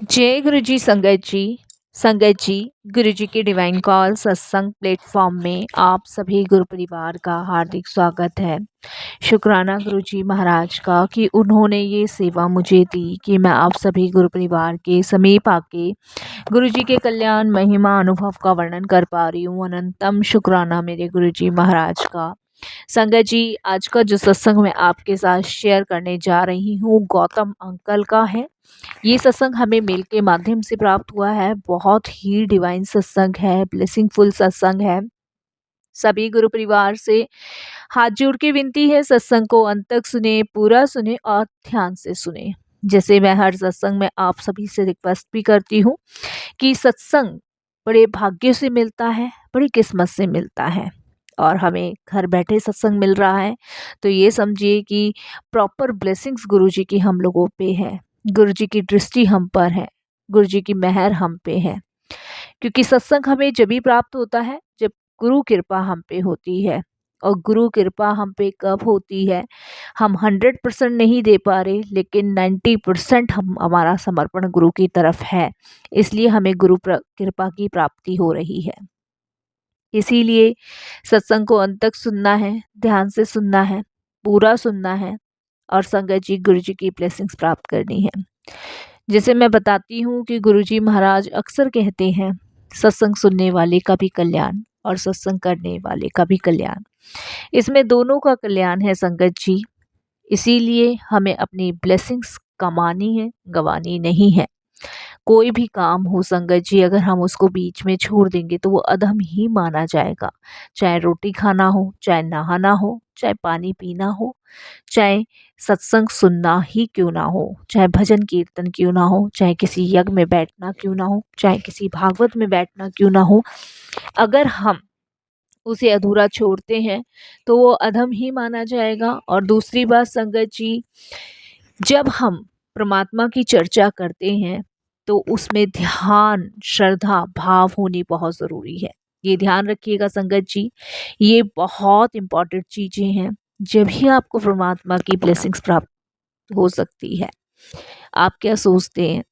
जय गुरु जी संगत जी गुरु जी के डिवाइन कॉल सत्संग प्लेटफॉर्म में आप सभी गुरु परिवार का हार्दिक स्वागत है। शुक्राना गुरु जी महाराज का कि उन्होंने ये सेवा मुझे दी कि मैं आप सभी गुरु परिवार के समीप आके गुरु जी के कल्याण महिमा अनुभव का वर्णन कर पा रही हूँ। अनंतम शुक्राना मेरे गुरु जी महाराज का। संगत जी, आज का जो सत्संग मैं आपके साथ शेयर करने जा रही हूँ गौतम अंकल का है। ये सत्संग हमें मेल के माध्यम से प्राप्त हुआ है। बहुत ही डिवाइन सत्संग है, ब्लेसिंगफुल सत्संग है। सभी गुरु परिवार से हाथ जोड़ के विनती है, सत्संग को अंत तक सुने, पूरा सुने और ध्यान से सुने। जैसे मैं हर सत्संग में आप सभी से रिक्वेस्ट भी करती हूँ कि सत्संग बड़े भाग्य से मिलता है, बड़ी किस्मत से मिलता है और हमें घर बैठे सत्संग मिल रहा है तो ये समझिए कि प्रॉपर ब्लेसिंग्स गुरु जी की हम लोगों पे है, गुरु जी की दृष्टि हम पर है, गुरु जी की मेहर हम पे है। क्योंकि सत्संग हमें जब भी प्राप्त होता है जब गुरु कृपा हम पे होती है। और गुरु कृपा हम पे कब होती है? हम 100% नहीं दे पा रहे लेकिन 90% हम हमारा समर्पण गुरु की तरफ है, इसलिए हमें कृपा की प्राप्ति हो रही है। इसीलिए सत्संग को अंत तक सुनना है, ध्यान से सुनना है, पूरा सुनना है और संगत जी गुरु जी की ब्लेसिंग्स प्राप्त करनी है। जैसे मैं बताती हूँ कि गुरु जी महाराज अक्सर कहते हैं सत्संग सुनने वाले का भी कल्याण और सत्संग करने वाले का भी कल्याण, इसमें दोनों का कल्याण है संगत जी। इसीलिए हमें अपनी ब्लेसिंग्स कमानी है, गंवानी नहीं है। कोई भी काम हो संगत जी, अगर हम उसको बीच में छोड़ देंगे तो वो अधम ही माना जाएगा। चाहे रोटी खाना हो, चाहे नहाना हो, चाहे पानी पीना हो, चाहे सत्संग सुनना ही क्यों ना हो, चाहे भजन कीर्तन क्यों ना हो, चाहे किसी यज्ञ में बैठना क्यों ना हो, चाहे किसी भागवत में बैठना क्यों ना हो, अगर हम उसे अधूरा छोड़ते हैं तो वो अधम ही माना जाएगा। और दूसरी बात संगत जी, जब हम परमात्मा की चर्चा करते हैं तो उसमें ध्यान, श्रद्धा, भाव होनी बहुत ज़रूरी है। ये ध्यान रखिएगा संगत जी, ये बहुत इम्पॉर्टेंट चीज़ें हैं। जब ही आपको परमात्मा की ब्लेसिंग्स प्राप्त हो सकती है। आप क्या सोचते हैं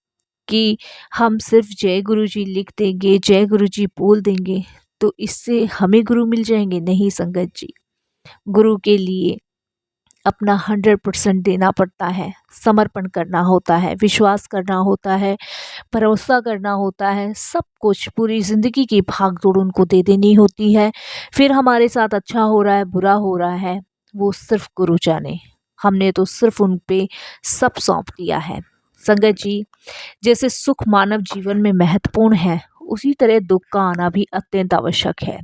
कि हम सिर्फ जय गुरु जी लिख देंगे, जय गुरु जी बोल देंगे तो इससे हमें गुरु मिल जाएंगे? नहीं संगत जी, गुरु के लिए अपना 100% देना पड़ता है, समर्पण करना होता है, विश्वास करना होता है, भरोसा करना होता है, सब कुछ पूरी ज़िंदगी की भाग दौड़ उनको दे देनी होती है। फिर हमारे साथ अच्छा हो रहा है, बुरा हो रहा है, वो सिर्फ गुरु जाने। हमने तो सिर्फ उन पे सब सौंप दिया है। संगत जी, जैसे सुख मानव जीवन में महत्वपूर्ण है उसी तरह दुख का आना भी अत्यंत आवश्यक है।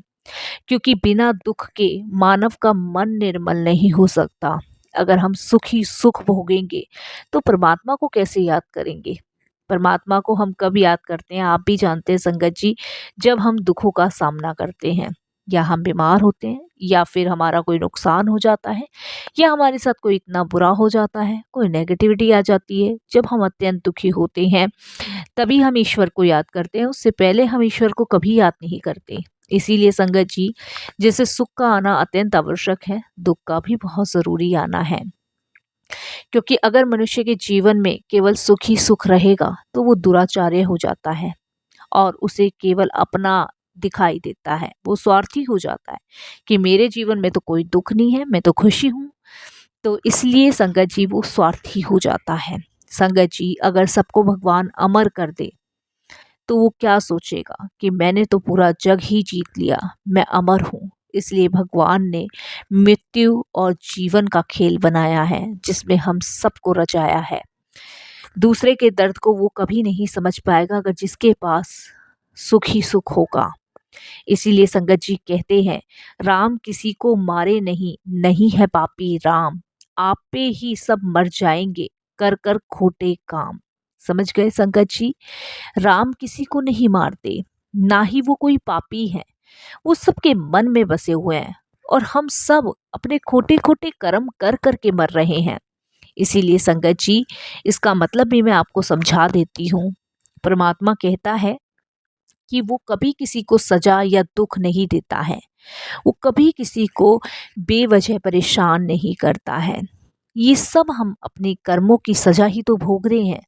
क्योंकि बिना दुख के मानव का मन निर्मल नहीं हो सकता। अगर हम सुख ही सुख भोगेंगे तो परमात्मा को कैसे याद करेंगे? परमात्मा को हम कब याद करते हैं आप भी जानते हैं संगत जी, जब हम दुखों का सामना करते हैं, या हम बीमार होते हैं, या फिर हमारा कोई नुकसान हो जाता है, या हमारे साथ कोई इतना बुरा हो जाता है, कोई नेगेटिविटी आ जाती है। जब हम अत्यंत दुखी होते हैं तभी हम ईश्वर को याद करते हैं, उससे पहले हम ईश्वर को कभी याद नहीं करते। इसीलिए संगत जी, जैसे सुख का आना अत्यंत आवश्यक है, दुख का भी बहुत ज़रूरी आना है। क्योंकि अगर मनुष्य के जीवन में केवल सुख ही सुख रहेगा तो वो दुराचार्य हो जाता है और उसे केवल अपना दिखाई देता है, वो स्वार्थी हो जाता है कि मेरे जीवन में तो कोई दुख नहीं है, मैं तो खुशी हूँ। तो इसलिए संगत जी वो स्वार्थी हो जाता है। संगत जी, अगर सबको भगवान अमर कर दे तो वो क्या सोचेगा कि मैंने तो पूरा जग ही जीत लिया, मैं अमर हूँ। इसलिए भगवान ने मृत्यु और जीवन का खेल बनाया है जिसमें हम सबको रचाया है। दूसरे के दर्द को वो कभी नहीं समझ पाएगा अगर जिसके पास सुख ही सुख होगा। इसीलिए संगत जी कहते हैं, राम किसी को मारे नहीं, नहीं है पापी राम, आप पे ही सब मर जाएंगे, कर कर खोटे काम। समझ गए संगत जी? राम किसी को नहीं मारते, ना ही वो कोई पापी है, वो सबके मन में बसे हुए हैं और हम सब अपने खोटे खोटे कर्म कर कर के मर रहे हैं। इसीलिए संगत जी, इसका मतलब भी मैं आपको समझा देती हूँ। परमात्मा कहता है कि वो कभी किसी को सजा या दुख नहीं देता है, वो कभी किसी को बेवजह परेशान नहीं करता है। ये सब हम अपने कर्मों की सजा ही तो भोग रहे हैं।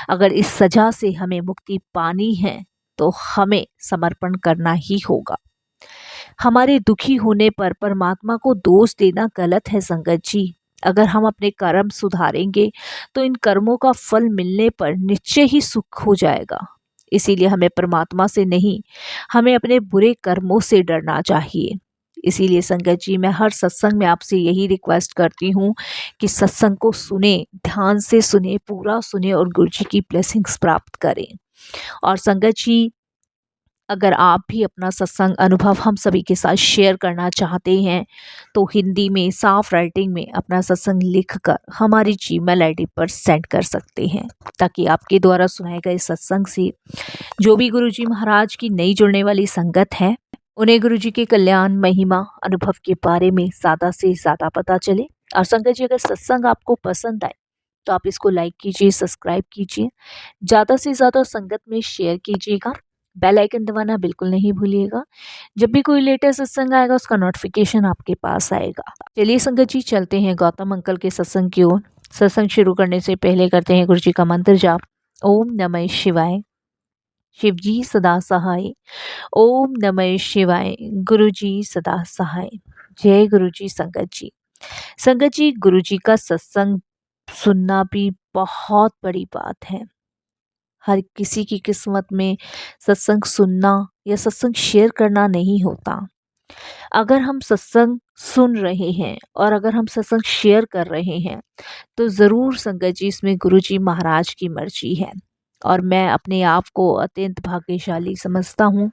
अगर इस सजा से हमें मुक्ति पानी है तो हमें समर्पण करना ही होगा। हमारे दुखी होने पर परमात्मा को दोष देना गलत है संगत जी। अगर हम अपने कर्म सुधारेंगे तो इन कर्मों का फल मिलने पर निश्चय ही सुख हो जाएगा। इसीलिए हमें परमात्मा से नहीं, हमें अपने बुरे कर्मों से डरना चाहिए। इसीलिए संगत जी, मैं हर सत्संग में आपसे यही रिक्वेस्ट करती हूँ कि सत्संग को सुने, ध्यान से सुने, पूरा सुने और गुरु जी की ब्लेसिंग्स प्राप्त करें। और संगत जी, अगर आप भी अपना सत्संग अनुभव हम सभी के साथ शेयर करना चाहते हैं तो हिंदी में साफ राइटिंग में अपना सत्संग लिखकर हमारी जीमेल आईडी पर सेंड कर सकते हैं, ताकि आपके द्वारा सुनाए गए सत्संग से जो भी गुरुजी महाराज की नई जुड़ने वाली संगत है, उन्हें गुरुजी के कल्याण, महिमा, अनुभव के बारे में ज़्यादा से ज़्यादा पता चले। और संगत जी, अगर सत्संग आपको पसंद आए तो आप इसको लाइक कीजिए, सब्सक्राइब कीजिए, ज़्यादा से ज़्यादा संगत में शेयर कीजिएगा, बेल आइकन दबाना बिल्कुल नहीं भूलिएगा। जब भी कोई लेटेस्ट सत्संग आएगा उसका नोटिफिकेशन आपके पास आएगा। चलिए संगत जी, चलते हैं गौतम अंकल के सत्संग की ओर। सत्संग शुरू करने से पहले करते हैं गुरु जी का मंत्र जाप। ओम नमः शिवाय। शिव जी सदा सहाय। ओम नमः शिवाय। गुरु जी सदा सहाय। जय गुरु जी। संगत जी, संगत जी, गुरु जी का सत्संग सुनना भी बहुत बड़ी बात है। हर किसी की किस्मत में सत्संग सुनना या सत्संग शेयर करना नहीं होता। अगर हम सत्संग सुन रहे हैं और अगर हम सत्संग शेयर कर रहे हैं तो ज़रूर संगत जी इसमें गुरु जी महाराज की मर्जी है। और मैं अपने आप को अत्यंत भाग्यशाली समझता हूँ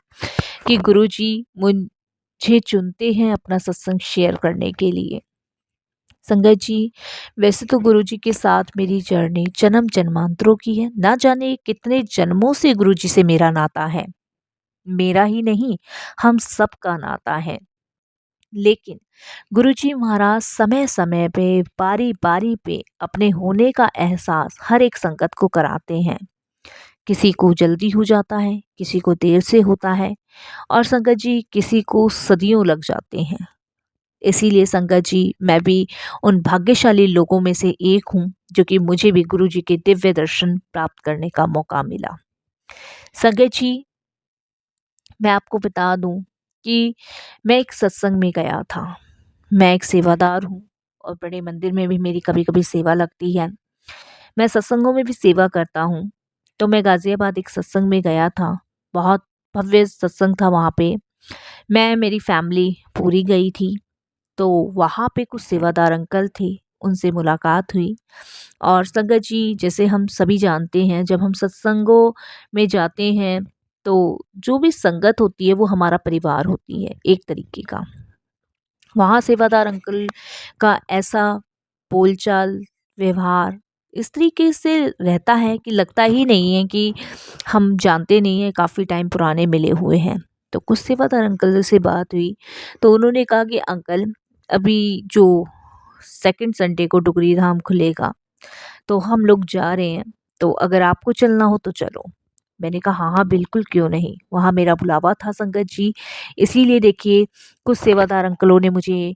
कि गुरु जी मुझे चुनते हैं अपना सत्संग शेयर करने के लिए। संगत जी, वैसे तो गुरु जी के साथ मेरी जर्नी जन्म जन्मांतरों की है। ना जाने कितने जन्मों से गुरु जी से मेरा नाता है। मेरा ही नहीं, हम सबका नाता है। लेकिन गुरुजी महाराज समय समय पे, बारी बारी पे अपने होने का एहसास हर एक संगत को कराते हैं। किसी को जल्दी हो जाता है, किसी को देर से होता है, और संगत जी किसी को सदियों लग जाते हैं। इसीलिए संगत जी, मैं भी उन भाग्यशाली लोगों में से एक हूँ जो कि मुझे भी गुरु जी के दिव्य दर्शन प्राप्त करने का मौका मिला। संगत जी, मैं आपको बता दूं कि मैं एक सत्संग में गया था। मैं एक सेवादार हूँ और बड़े मंदिर में भी मेरी कभी कभी सेवा लगती है। मैं सत्संगों में भी सेवा करता हूँ। तो मैं गाज़ियाबाद एक सत्संग में गया था। बहुत भव्य सत्संग था वहाँ पे। मैं, मेरी फैमिली पूरी गई थी। तो वहाँ पे कुछ सेवादार अंकल थे, उनसे मुलाकात हुई। और संगत जी, जैसे हम सभी जानते हैं, जब हम सत्संगों में जाते हैं तो जो भी संगत होती है वो हमारा परिवार होती है एक तरीके का। वहाँ सेवादार अंकल का ऐसा बोलचाल, व्यवहार इस तरीके से रहता है कि लगता ही नहीं है कि हम जानते नहीं हैं, काफ़ी टाइम पुराने मिले हुए हैं। तो कुछ सेवादार अंकल से बात हुई तो उन्होंने कहा कि अंकल, अभी जो सेकंड संडे को डुगरी धाम खुलेगा तो हम लोग जा रहे हैं, तो अगर आपको चलना हो तो चलो। मैंने कहा हाँ हाँ बिल्कुल, क्यों नहीं। वहाँ मेरा बुलावा था संगत जी। इसीलिए देखिए, कुछ सेवादार अंकलों ने मुझे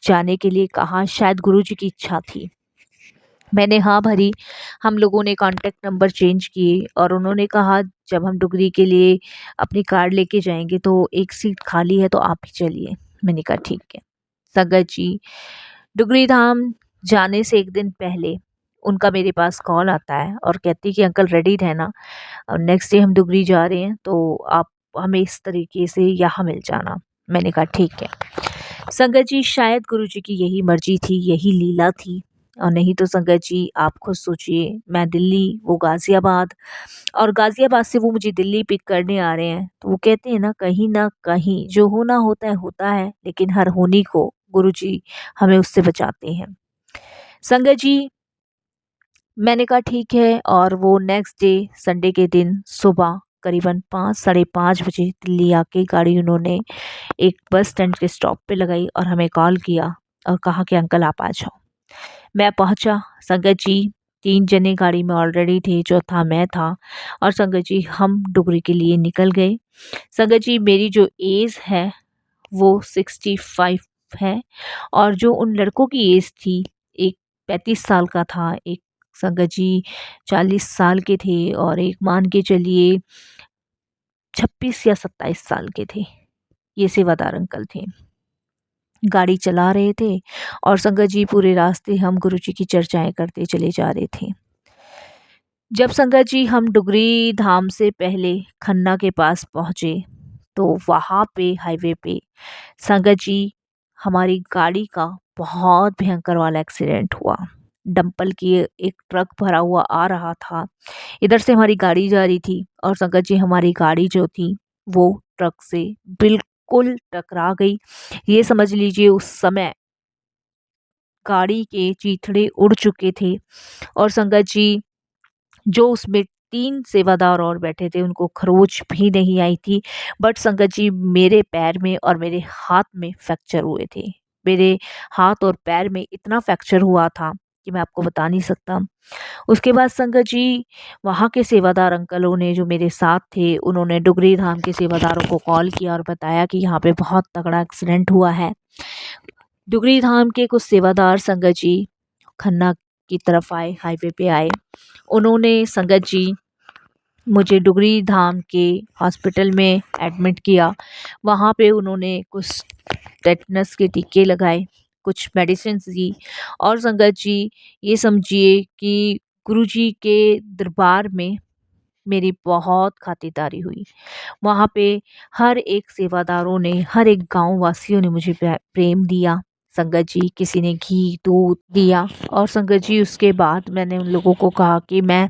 जाने के लिए कहा, शायद गुरु जी की इच्छा थी। मैंने हाँ भरी। हम लोगों ने कॉन्टैक्ट नंबर चेंज किए और उन्होंने कहा जब हम डुगरी के लिए अपनी कार लेके जाएंगे तो एक सीट खाली है तो आप ही चलिए। मैंने कहा ठीक है। संगत जी, डुगरी धाम जाने से एक दिन पहले उनका मेरे पास कॉल आता है और कहती कि अंकल रेडी रहना, और नेक्स्ट डे हम डुगरी जा रहे हैं तो आप हमें इस तरीके से यहाँ मिल जाना। मैंने कहा ठीक है। संगत जी, शायद गुरु जी की यही मर्जी थी, यही लीला थी। और नहीं तो संगत जी, आप खुद सोचिए, मैं दिल्ली, वो गाज़ियाबाद, और गाज़ियाबाद से वो मुझे दिल्ली पिक करने आ रहे हैं। तो वो कहते हैं ना कहीं जो होना होता है, लेकिन हर होनी को गुरु जी हमें उससे बचाते हैं। संगत जी, मैंने कहा ठीक है, और वो नेक्स्ट डे संडे के दिन सुबह करीबन 5 साढ़े 5 बजे दिल्ली आके गाड़ी उन्होंने एक बस स्टैंड के स्टॉप पे लगाई और हमें कॉल किया और कहा कि अंकल आप आ जाओ। मैं पहुंचा। संगत जी, 3 जने गाड़ी में ऑलरेडी थे, चौथा मैं था। और संगत जी, हम डुगरी के लिए निकल गए। संगत जी, मेरी जो एज है वो 65 है, और जो उन लड़कों की एज थी, एक 35 साल का था, एक संगत जी 40 साल के थे और एक मान के चलिए 26 या 27 साल के थे। ये सेवादार अंकल थे। गाड़ी चला रहे थे और संगत जी पूरे रास्ते हम गुरुजी की चर्चाएं करते चले जा रहे थे। जब संगत जी हम डुगरी धाम से पहले खन्ना के पास पहुंचे तो वहाँ पे हाईवे पे संगत जी हमारी गाड़ी का बहुत भयंकर वाला एक्सीडेंट हुआ। डंपल की एक ट्रक भरा हुआ आ रहा था। इधर से हमारी गाड़ी जा रही थी और संगत जी हमारी गाड़ी जो थी वो ट्रक से बिल्कुल टकरा गई। ये समझ लीजिए उस समय गाड़ी के चीथड़े उड़ चुके थे और संगत जी जो उसमें 3 सेवादार और बैठे थे उनको खरोच भी नहीं आई थी। बट संगत जी मेरे पैर में और मेरे हाथ में फ्रैक्चर हुए थे। मेरे हाथ और पैर में इतना फ्रैक्चर हुआ था कि मैं आपको बता नहीं सकता। उसके बाद संगत जी वहाँ के सेवादार अंकलों ने जो मेरे साथ थे उन्होंने डुगरी धाम के सेवादारों को कॉल किया और बताया कि यहाँ पे बहुत तगड़ा एक्सीडेंट हुआ है। डुगरी धाम के कुछ सेवादार संगत जी खन्ना की तरफ आए, हाईवे पे आए। उन्होंने संगत जी मुझे डुगरी धाम के हॉस्पिटल में एडमिट किया। वहाँ पे उन्होंने कुछ टेटनस के टीके लगाए, कुछ मेडिसिन्स दी और संगत जी ये समझिए कि गुरुजी के दरबार में मेरी बहुत खातिरदारी हुई। वहाँ पे हर एक सेवादारों ने, हर एक गाँव वासियों ने मुझे प्रेम दिया। संगत जी किसी ने घी दूध दिया और संगत जी उसके बाद मैंने उन लोगों को कहा कि मैं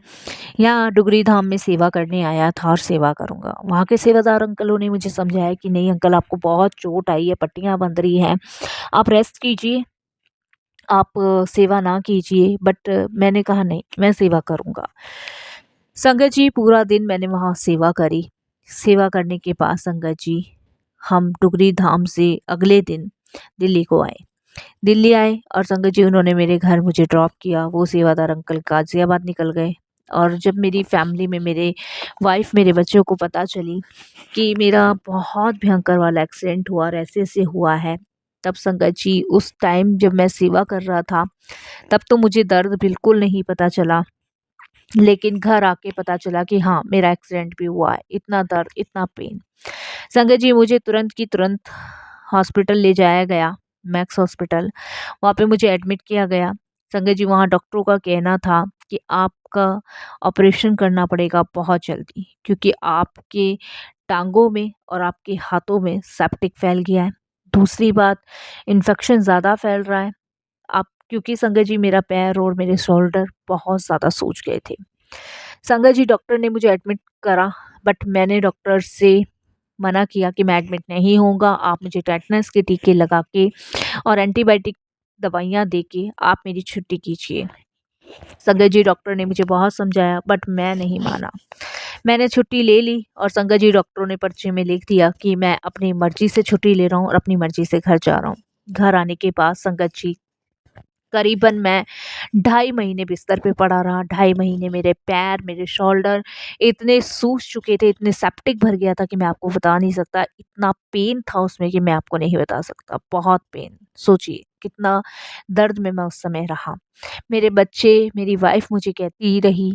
यहाँ डुगरी धाम में सेवा करने आया था और सेवा करूँगा। वहाँ के सेवादार अंकलों ने मुझे समझाया कि नहीं अंकल आपको बहुत चोट आई है, पट्टियाँ बंध रही हैं, आप रेस्ट कीजिए, आप सेवा ना कीजिए। बट मैंने कहा नहीं मैं सेवा करूँगा। संगत जी पूरा दिन मैंने वहाँ सेवा करी। सेवा करने के बाद संगत जी हम डुगरी धाम से अगले दिन दिल्ली को आए। दिल्ली आए और संगत जी उन्होंने मेरे घर मुझे ड्रॉप किया। वो सेवादार अंकल गाज़ियाबाद निकल गए और जब मेरी फैमिली में मेरे वाइफ मेरे बच्चों को पता चली कि मेरा बहुत भयंकर वाला एक्सीडेंट हुआ और ऐसे-ऐसे हुआ है, तब संगत जी उस टाइम जब मैं सेवा कर रहा था, तब तो मुझे दर्द बिल्कुल नहीं पता चला। लेकिन घर आके पता चला कि हाँ, मेरा एक्सीडेंट भी हुआ है। इतना दर्द, इतना पेन। संगत जी मुझे तुरंत की तुरंत हॉस्पिटल ले जाया गया, मैक्स हॉस्पिटल। वहाँ पे मुझे एडमिट किया गया। संगत जी वहाँ डॉक्टरों का कहना था कि आपका ऑपरेशन करना पड़ेगा बहुत जल्दी क्योंकि आपके टाँगों में और आपके हाथों में सेप्टिक फैल गया है। दूसरी बात इन्फेक्शन ज़्यादा फैल रहा है। आप क्योंकि संगत जी मेरा पैर और मेरे शोल्डर बहुत ज़्यादा सूज गए थे। संगत जी डॉक्टर ने मुझे एडमिट करा बट मैंने डॉक्टर से मना किया कि मैं एडमिट नहीं होऊँगा। आप मुझे टेटनस के टीके लगा के और एंटीबायोटिक दवाइयाँ दे के आप मेरी छुट्टी कीजिए। संगत जी डॉक्टर ने मुझे बहुत समझाया बट मैं नहीं माना। मैंने छुट्टी ले ली और संगत जी डॉक्टरों ने पर्चे में लिख दिया कि मैं अपनी मर्ज़ी से छुट्टी ले रहा हूँ और अपनी मर्ज़ी से घर जा रहा हूँ। घर आने के बाद संगत जी करीबन मैं 2.5 महीने बिस्तर पे पड़ा रहा। 2.5 महीने मेरे पैर, मेरे शोल्डर इतने सूज चुके थे, इतने सेप्टिक भर गया था कि मैं आपको बता नहीं सकता। इतना पेन था उसमें कि मैं आपको नहीं बता सकता, बहुत पेन। सोचिए कितना दर्द में मैं उस समय रहा। मेरे बच्चे, मेरी वाइफ़ मुझे कहती रही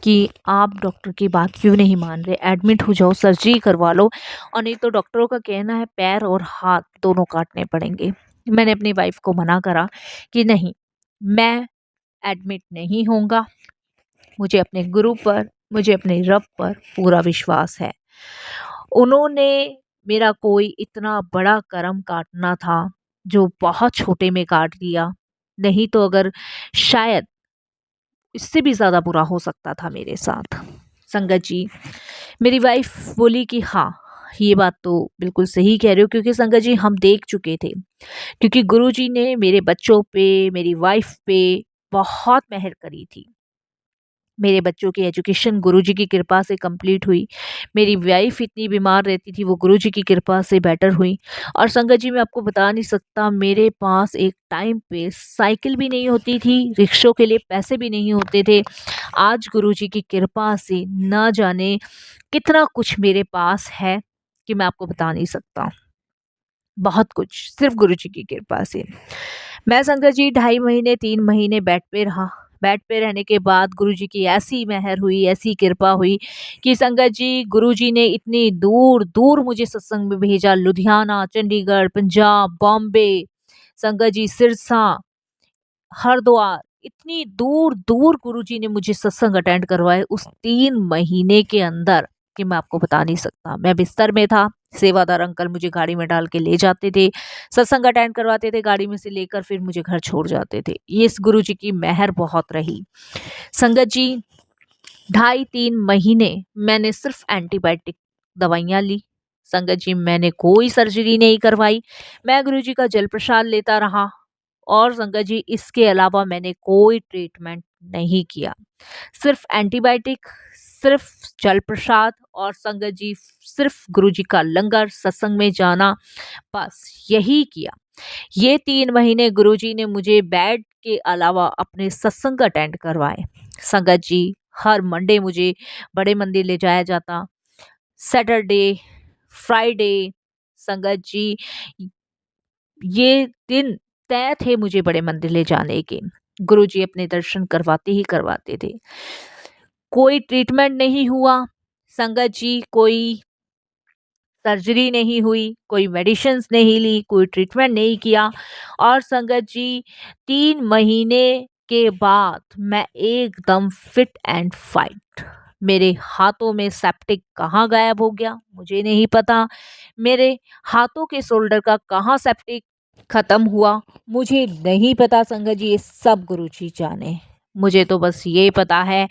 कि आप डॉक्टर की बात क्यों नहीं मान रहे? एडमिट हो जाओ, सर्जरी करवा लो और नहीं तो डॉक्टरों का कहना है पैर और हाथ दोनों काटने पड़ेंगे। मैंने अपनी वाइफ़ को मना करा कि नहीं, मैं एडमिट नहीं होऊँगा। मुझे अपने गुरु पर, मुझे अपने रब पर पूरा विश्वास है। उन्होंने मेरा कोई इतना बड़ा कर्म काटना था, जो बहुत छोटे में काट दिया। नहीं तो अगर शायद इससे भी ज़्यादा बुरा हो सकता था मेरे साथ। संगत जी, मेरी वाइफ़ बोली कि हाँ, ये बात तो बिल्कुल सही कह रहे हो क्योंकि संगत जी हम देख चुके थे। क्योंकि गुरुजी ने मेरे बच्चों पे, मेरी वाइफ़ पे बहुत मेहर करी थी। मेरे बच्चों की एजुकेशन गुरुजी की कृपा से कंप्लीट हुई। मेरी वाइफ़ इतनी बीमार रहती थी, वो गुरुजी की कृपा से बेटर हुई। और संगत जी मैं आपको बता नहीं सकता मेरे पास एक टाइम पे साइकिल भी नहीं होती थी, रिक्शों के लिए पैसे भी नहीं होते थे। आज गुरुजी की कृपा से ना जाने कितना कुछ मेरे पास है कि मैं आपको बता नहीं सकता। बहुत कुछ सिर्फ़ गुरुजी की कृपा से। मैं संगत जी 2.5 महीने 3 महीने बेड पे रहा। बेड पे रहने के बाद गुरुजी की ऐसी मेहर हुई, ऐसी कृपा हुई कि संगत जी गुरुजी ने इतनी दूर-दूर मुझे सत्संग में भेजा, लुधियाना, चंडीगढ़, पंजाब, बॉम्बे, संगत जी सिरसा, हरिद्वार, इतनी दूर-दूर गुरुजी ने मुझे सत्संग अटेंड करवाए उस 3 महीने के अंदर कि मैं आपको बता नहीं सकता। मैं बिस्तर में था, सेवादार अंकल मुझे गाड़ी में डाल के ले जाते थे, सत्संग अटेंड करवाते थे, गाड़ी में से लेकर फिर मुझे घर छोड़ जाते थे। ये इस गुरुजी की मेहर बहुत रही। संगत जी, ढाई 3 महीने मैंने सिर्फ एंटीबायोटिक दवाइयाँ ली। संगत जी, मैंने कोई सर्जरी नहीं करवाई, मैं गुरुजी का जल प्रसाद लेता रहा और संगत जी इसके अलावा मैंने कोई ट्रीटमेंट नहीं किया। सिर्फ एंटीबायोटिक, सिर्फ जल प्रसाद और संगत जी सिर्फ गुरुजी का लंगर, सत्संग में जाना, बस यही किया। ये 3 महीने गुरुजी ने मुझे बेड के अलावा अपने सत्संग अटेंड करवाए। संगत जी, हर मंडे मुझे बड़े मंदिर ले जाया जाता, सैटरडे, फ्राइडे, संगत जी ये दिन तय थे मुझे बड़े मंदिर ले जाने के। गुरुजी अपने दर्शन करवाते ही करवाते थे। कोई ट्रीटमेंट नहीं हुआ, संगत जी कोई सर्जरी नहीं हुई, कोई मेडिसिन्स नहीं ली, कोई ट्रीटमेंट नहीं किया और संगत जी 3 महीने के बाद मैं एकदम फिट एंड फाइट। मेरे हाथों में सेप्टिक कहाँ गायब हो गया मुझे नहीं पता। मेरे हाथों के शोल्डर का कहाँ सेप्टिक खत्म हुआ मुझे नहीं पता। संगत जी ये सब गुरुजी जाने। मुझे तो बस ये पता है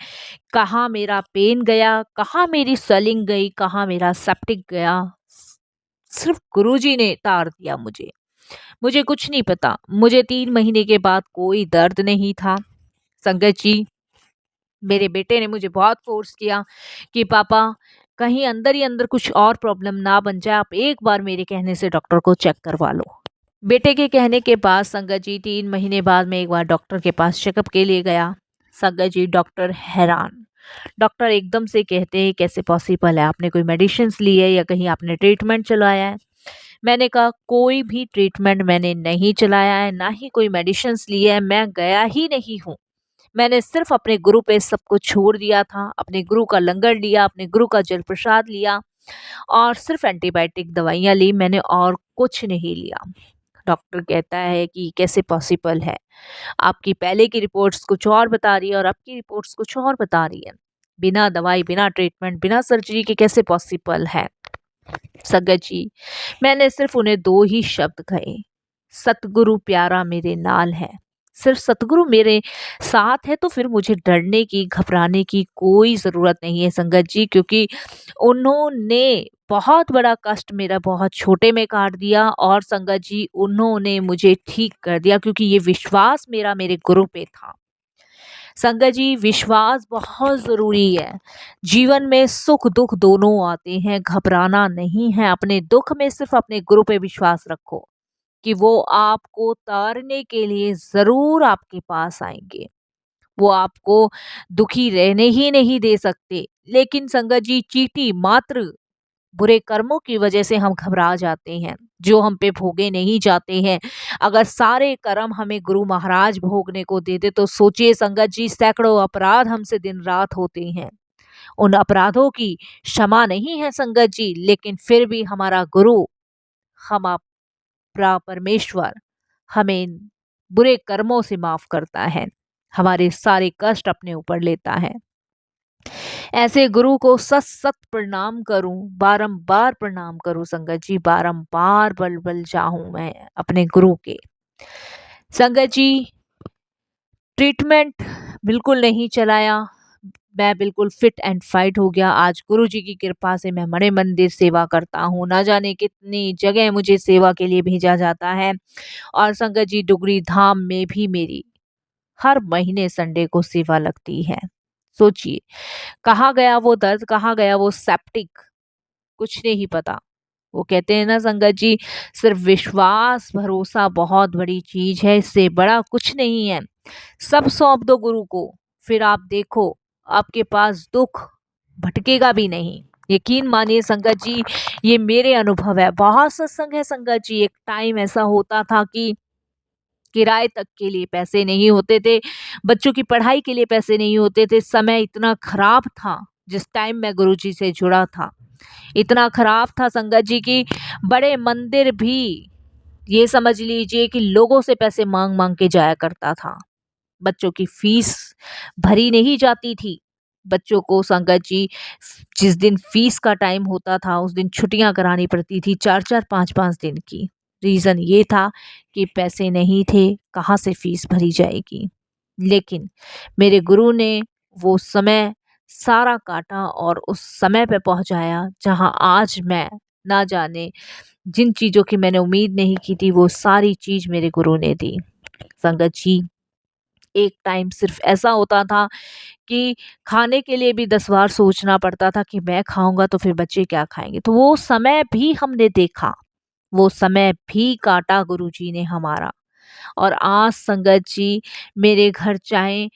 कहाँ मेरा पेन गया, कहाँ मेरी स्वेलिंग गई, कहाँ मेरा सेप्टिक गया, सिर्फ गुरुजी ने तार दिया मुझे। मुझे कुछ नहीं पता। मुझे 3 महीने के बाद कोई दर्द नहीं था। संगत जी, मेरे बेटे ने मुझे बहुत फ़ोर्स किया कि पापा कहीं अंदर ही अंदर कुछ और प्रॉब्लम ना बन जाए, आप एक बार मेरे कहने से डॉक्टर को चेक करवा लो। बेटे के कहने के बाद संगत जी 3 महीने बाद मैं एक बार डॉक्टर के पास चेकअप के लिए गया। संगत जी डॉक्टर हैरान। डॉक्टर एकदम से कहते हैं कैसे पॉसिबल है, आपने कोई मेडिसिन्स ली है या कहीं आपने ट्रीटमेंट चलाया है? मैंने कहा कोई भी ट्रीटमेंट मैंने नहीं चलाया है, ना ही कोई मेडिसिन्स ली है, मैं गया ही नहीं हूँ। मैंने सिर्फ अपने गुरु पे सब कुछ छोड़ दिया था, अपने गुरु का लंगर लिया, अपने गुरु का जल प्रसाद लिया और सिर्फ एंटीबायोटिक दवाइयाँ ली, मैंने और कुछ नहीं लिया। डॉक्टर कहता है कि कैसे पॉसिबल है, आपकी पहले की रिपोर्ट्स कुछ और बता रही है और अब की रिपोर्ट्स कुछ और बता रही है। बिना दवाई, बिना ट्रीटमेंट, बिना सर्जरी के कैसे पॉसिबल है? संगत जी, मैंने सिर्फ उन्हें 2 ही शब्द कहे, सतगुरु प्यारा मेरे नाल है। सिर्फ सतगुरु मेरे साथ है तो फिर मुझे डरने की, घबराने की कोई ज़रूरत नहीं है संगत जी, क्योंकि उन्होंने बहुत बड़ा कष्ट मेरा बहुत छोटे में काट दिया और संगत जी उन्होंने मुझे ठीक कर दिया, क्योंकि ये विश्वास मेरा मेरे गुरु पे था। संगत जी, विश्वास बहुत ज़रूरी है। जीवन में सुख-दुख दोनों आते हैं, घबराना नहीं है। अपने दुख में सिर्फ़ अपने गुरु पे विश्वास रखो कि वो आपको तारने के लिए ज़रूर आपके पास आएँगे। वो आपको दुखी रहने ही नहीं दे सकते। लेकिन संगत जी, चींटी मात्र बुरे कर्मों की वजह से हम घबरा जाते हैं, जो हम पे भोगे नहीं जाते हैं। अगर सारे कर्म हमें गुरु महाराज भोगने को दे दे तो सोचिए संगत जी, सैकड़ों अपराध हमसे दिन रात होते हैं। उन अपराधों की क्षमा नहीं है संगत जी, लेकिन फिर भी हमारा गुरु, हमारा परमेश्वर हमें बुरे कर्मों से माफ करता है, हमारे सारे कष्ट अपने ऊपर लेता है। ऐसे गुरु को सत सत प्रणाम करूं, बारंबार प्रणाम करूं संगत जी, बारंबार बल बल जाऊं मैं अपने गुरु के। संगत जी, ट्रीटमेंट बिल्कुल नहीं चलाया, मैं बिल्कुल फिट एंड फाइट हो गया। आज गुरु जी की कृपा से मैं बड़े मंदिर सेवा करता हूँ, ना जाने कितनी जगह मुझे सेवा के लिए भेजा जाता है। और संगत जी, डुगरी धाम में भी मेरी हर महीने संडे को सेवा लगती है। सोचिए कहाँ गया वो दर्द, कहाँ गया वो सेप्टिक, कुछ नहीं पता। वो कहते हैं ना संगत जी, सिर्फ विश्वास भरोसा बहुत बड़ी चीज है, इससे बड़ा कुछ नहीं है। सब सौंप दो गुरु को, फिर आप देखो आपके पास दुख भटकेगा भी नहीं। यकीन मानिए संगत जी, ये मेरे अनुभव है। बहुत सत्संग है संगत जी। एक टाइम ऐसा होता था कि किराए तक के लिए पैसे नहीं होते थे, बच्चों की पढ़ाई के लिए पैसे नहीं होते थे। समय इतना खराब था जिस टाइम मैं गुरुजी से जुड़ा था, इतना खराब था संगत जी की बड़े मंदिर भी ये समझ लीजिए कि लोगों से पैसे मांग मांग के जाया करता था। बच्चों की फीस भरी नहीं जाती थी। बच्चों को संगत जी जिस दिन फीस का टाइम होता था उस दिन छुट्टियां करानी पड़ती थी, 4-4 5-5 दिन की। रीज़न ये था कि पैसे नहीं थे, कहाँ से फीस भरी जाएगी। लेकिन मेरे गुरु ने वो समय सारा काटा और उस समय पे पहुंचाया जहां आज मैं ना जाने जिन चीज़ों की मैंने उम्मीद नहीं की थी वो सारी चीज़ मेरे गुरु ने दी। संगत जी, एक टाइम सिर्फ ऐसा होता था कि खाने के लिए भी 10 बार सोचना पड़ता था कि मैं खाऊंगा तो फिर बच्चे क्या खाएंगे। तो वो समय भी हमने देखा, वो समय भी काटा गुरुजी ने हमारा। और आज संगत जी, मेरे घर चाहे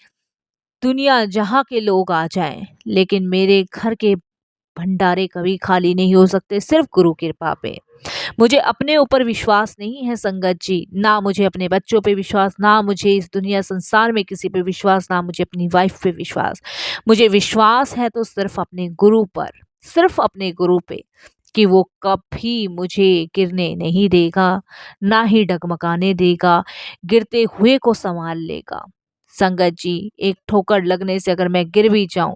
दुनिया जहाँ के लोग आ जाएं, लेकिन मेरे घर के भंडारे कभी खाली नहीं हो सकते, सिर्फ गुरु कृपा पे। मुझे अपने ऊपर विश्वास नहीं है संगत जी, ना मुझे अपने बच्चों पे विश्वास, ना मुझे इस दुनिया संसार में किसी पे विश्वास, ना मुझे अपनी वाइफ पे विश्वास। मुझे विश्वास है तो सिर्फ अपने गुरु पर, सिर्फ अपने गुरु पे, कि वो कभी मुझे गिरने नहीं देगा, ना ही डगमगाने देगा, गिरते हुए को संभाल लेगा। संगत जी, एक ठोकर लगने से अगर मैं गिर भी जाऊं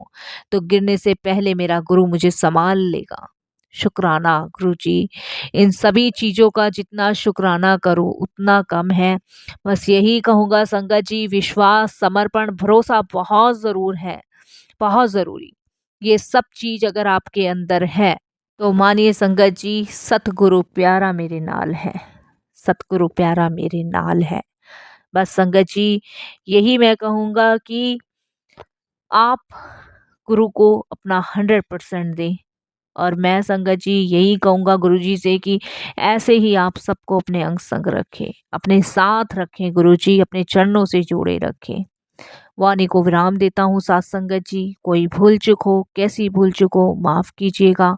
तो गिरने से पहले मेरा गुरु मुझे संभाल लेगा। शुक्राना गुरु जी, इन सभी चीज़ों का जितना शुक्राना करूं उतना कम है। बस यही कहूँगा संगत जी, विश्वास, समर्पण, भरोसा बहुत ज़रूर है, बहुत ज़रूरी। ये सब चीज़ अगर आपके अंदर है तो मानिए संगत जी, सतगुरु प्यारा मेरे नाल है, सतगुरु प्यारा मेरे नाल है। बस संगत जी, यही मैं कहूँगा कि आप गुरु को अपना 100% दें। और मैं संगत जी यही कहूँगा गुरुजी से कि ऐसे ही आप सबको अपने अंग संग रखें, अपने साथ रखें गुरुजी, अपने चरणों से जोड़े रखें। वाणी को विराम देता हूँ साथ संगत जी। कोई भूल चूक हो, कैसी भूल चूक हो, माफ़ कीजिएगा।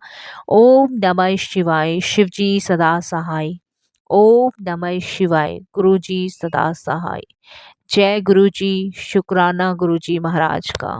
ओम नमः शिवाय, शिव जी सदा सहाय। ओम नमः शिवाय, गुरु जी सदा सहाय। जय गुरु जी, शुक्राना गुरु जी महाराज का।